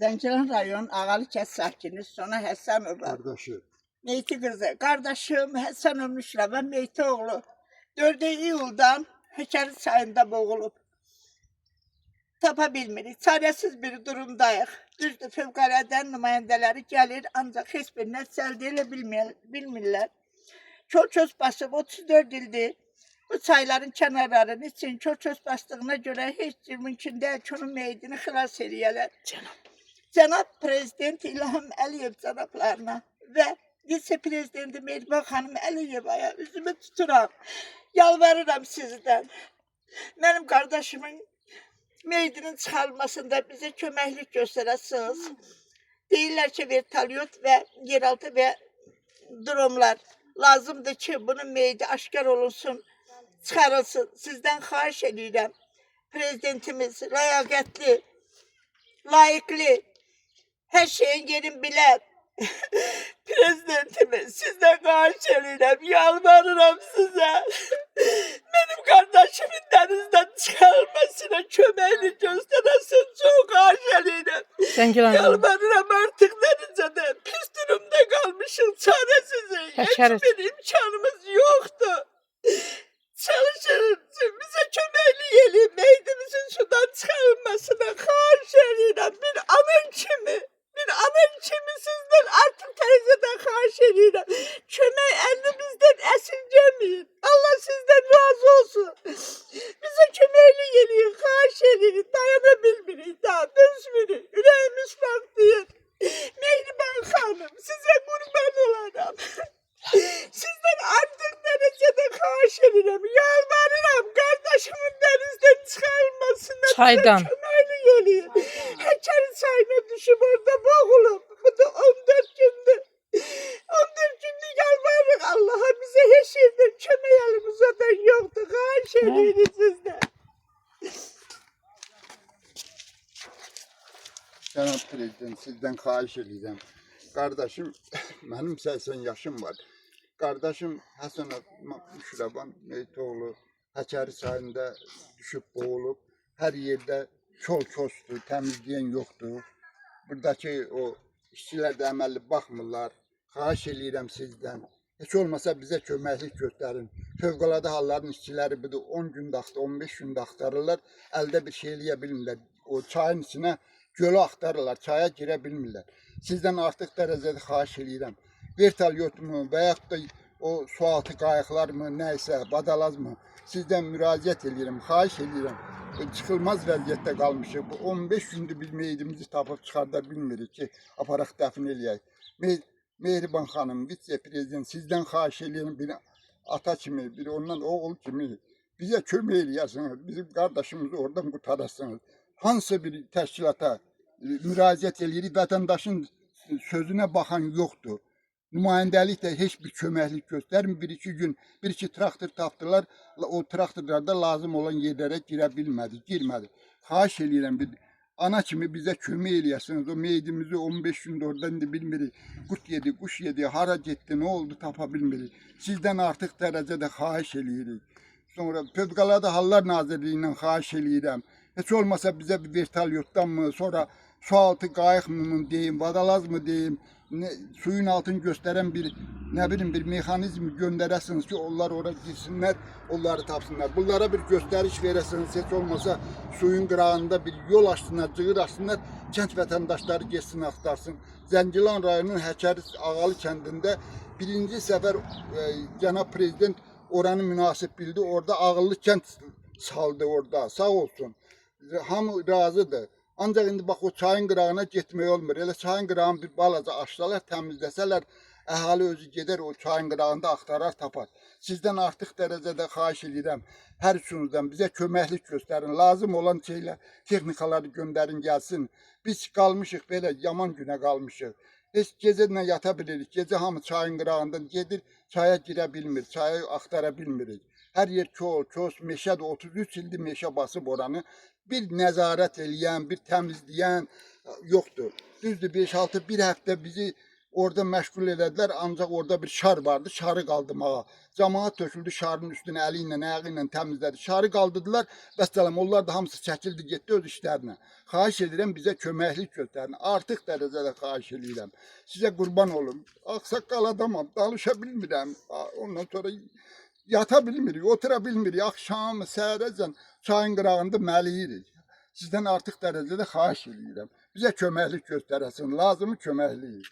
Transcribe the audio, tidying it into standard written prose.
Zəngəlan rayon Ağalı kənd sakini Sona Həsənova. Qardaşı. Meyti qızı. Qardaşım Həsənov Müşrəbə Meyti oğlu 4 iyuldan Həkəri çayında boğulub. Tapa bilmirik. Çarəsiz bir durumdayıq. Düzdür, fövqəladən nümayəndələri gəlir, ancaq heç bir nəticə əldə edə bilmirlər. Çöl-çöz basıb 34 ildir. Bu çayların kənarlarının için çöl-çöz bastığına görə heç bir mümkün deyil ki, onun meydini xilas eləyələr. Cənab Prezident İlham Əliyev cənablarına və vitse-prezidenti Mehriban xanım Əliyevaya üzümü tuturam. Yalvarıram sizdən. Mənim qardaşımın meydinin çıxarılmasında bizə köməklik göstərəsiniz. Deyirlər ki, vertolyot və yeraltı və dronlar lazımdır ki, bunun meydi aşkar olunsun, çıxarılsın. Sizdən xahiş edirəm. Prezidentimiz ləyaqətli, layiqli, hər şeyin yerin bilən prezidentimiz, sizdən xahiş edirəm, yalvarıram sizə. Mənim qardaşımın dənizdən çıxarılmasına köməklik göstərəsin, çox xahiş edirəm. Yalvarıram, artıq dənizdə pis durumda qalmışıq, çarəsizik, heç bir imkanımız yoxdur. Çalışın, bizə köməklik edin, meydimizin sudan çıxarılmasına xahiş edirəm. Bir anın kimi sizdən artıq teyzədən xahiş edirəm. Kömək əlinizdən əsirgəməyin. Allah sizdən razı olsun. Bizə köməklik edin, xahiş edirik. Dayana bilmirik, daha dözmürük. Ürəyimiz farklıyır. Mehriban xanım, sizə qurban olaram. Sizdən artıq dərəcədə xahiş edirəm. Yalvarıram, qardaşımın dənizdən çıxarılmasına köməklik edin. Həkəri çayına düşüb orada boğulub. Bu da 14 gündür. 14 gündür yalvarırıq Allah'a, bizə heç yerdən kömək elimiz zaten yoxdur. Xahiş edirik sizdən. Cənab Prezident, sizdən xahiş edirəm. Qardaşım, mənim 80 yaşım var. Qardaşım Həsənov Müşrəban Meytoğlu Həkəri çayında düşüb boğulub. Hər yerdə çöl-çözdür, təmizləyən yoxdur. Buradakı o işçilər də əməlli baxmırlar. Xahiş edirəm sizdən. Heç olmasa bizə köməklik göstərin. Fövqəladə halların işçiləri budur 10 gündə axtarırlar, 15 gündə axtarırlar. Əldə bir şey eləyə bilmirlər. O çayın içinə gölü axtarırlar, çaya girə bilmirlər. Sizdən artıq dərəcədə xahiş edirəm. Vertolyotmu və yaxud da o sualtı qayıqlarmı, nəysə, badalazmı sizdən müraciət edirəm, xahiş edirəm. Çıxılmaz vəziyyətdə qalmışıq. Bu 15 gündür biz meydimizi tapıb çıxarda bilmirik ki, aparaq dəfn eləyək. Mehriban xanım, vitse-prezident, sizdən xahiş edirəm, bir ata kimi, bir ondan oğul kimi bizə kömək eləyəsiniz, bizim qardaşımızı oradan qurtarasınız. Hansı bir təşkilata müraciət edirik, vətəndaşın sözünə baxan yoxdur. Nümayəndəlik də heç bir köməklik göstərmir. Bir-iki gün, bir-iki traktor tapdılar, o traktorlarda lazım olan yerlərə girə bilmədi, girmədi. Xahiş edirəm, bir ana kimi bizə kömək eləyəsiniz. O meydimizi 15 gündə oradan bilmirik. Qurt yedi, quş yedi, hara getdi, nə oldu tapa bilmirik. Sizdən artıq dərəcədə xahiş edirik. Sonra Fövqəladə Hallar Nazirliyindən xahiş edirəm. Heç olmasa bizə bir vertolyotdan mı, sonra sualtı qayıq mı deyim, vadalaz mı deyim, suyun altını göstərən bir, nə bilim, bir mexanizm göndərəsiniz ki, onlar ora girsinlər, onları tapsınlar. Bunlara bir göstəriş verəsiniz, heç olmasa suyun qırağında bir yol açsınlar, cığır açsınlar, kənd vətəndaşları geçsin, axtarsın. Zəngilan rayonunun Həkəri Ağalı kəndində birinci səfər Cənab Prezident oranı münasib bildi, orada ağıllı kənd saldı orada, sağ olsun. Hamı razıdır. Ancaq indi bax o çayın qırağına getmək olmur. Elə çayın qırağını bir balaca açsalar, təmizləsələr, əhali özü gedər o çayın qırağında axtarar, tapar. Sizdən artıq dərəcədə xahiş edirəm. Hər üçünüzdən bizə köməklik göstərin. Lazım olan şeylər, texnikaları göndərin, gəlsin. Biz qalmışıq belə, yaman günə qalmışıq. Heç gecə yata bilirik. Gecə hamı çayın qırağından gedir, çaya girə bilmir, çayı axtara bilmirik. Hər yer kol, kös, meşədir. 33 ildir meşə basıb oranı. Bir nəzarət eləyən, bir təmizləyən yoxdur. Düzdür, 5-6 bir həftə bizi Orada məşğul elədilər, ancaq orada bir şar vardı, şarı qaldırmağa. Camaat töküldü şarın üstünə, əli ilə, ayağı ilə təmizlədi. Şarı qaldırdılar, vəssalam, onlar da hamısı çəkildi, getdi öz işlərinə. Xahiş edirəm, bizə köməklik göstərin. Artıq dərəcədə xahiş edirəm. Sizə qurban olum. Ağsaqqal adamam, danışa bilmirəm. Ondan sonra yata bilmirik, otura bilmirik. Axşam, səhərəcən çayın qırağında məliyirik. Sizdən artıq dərəcədə xahiş edirəm. Bizə köməklik göstərəsin, lazımı köməklik.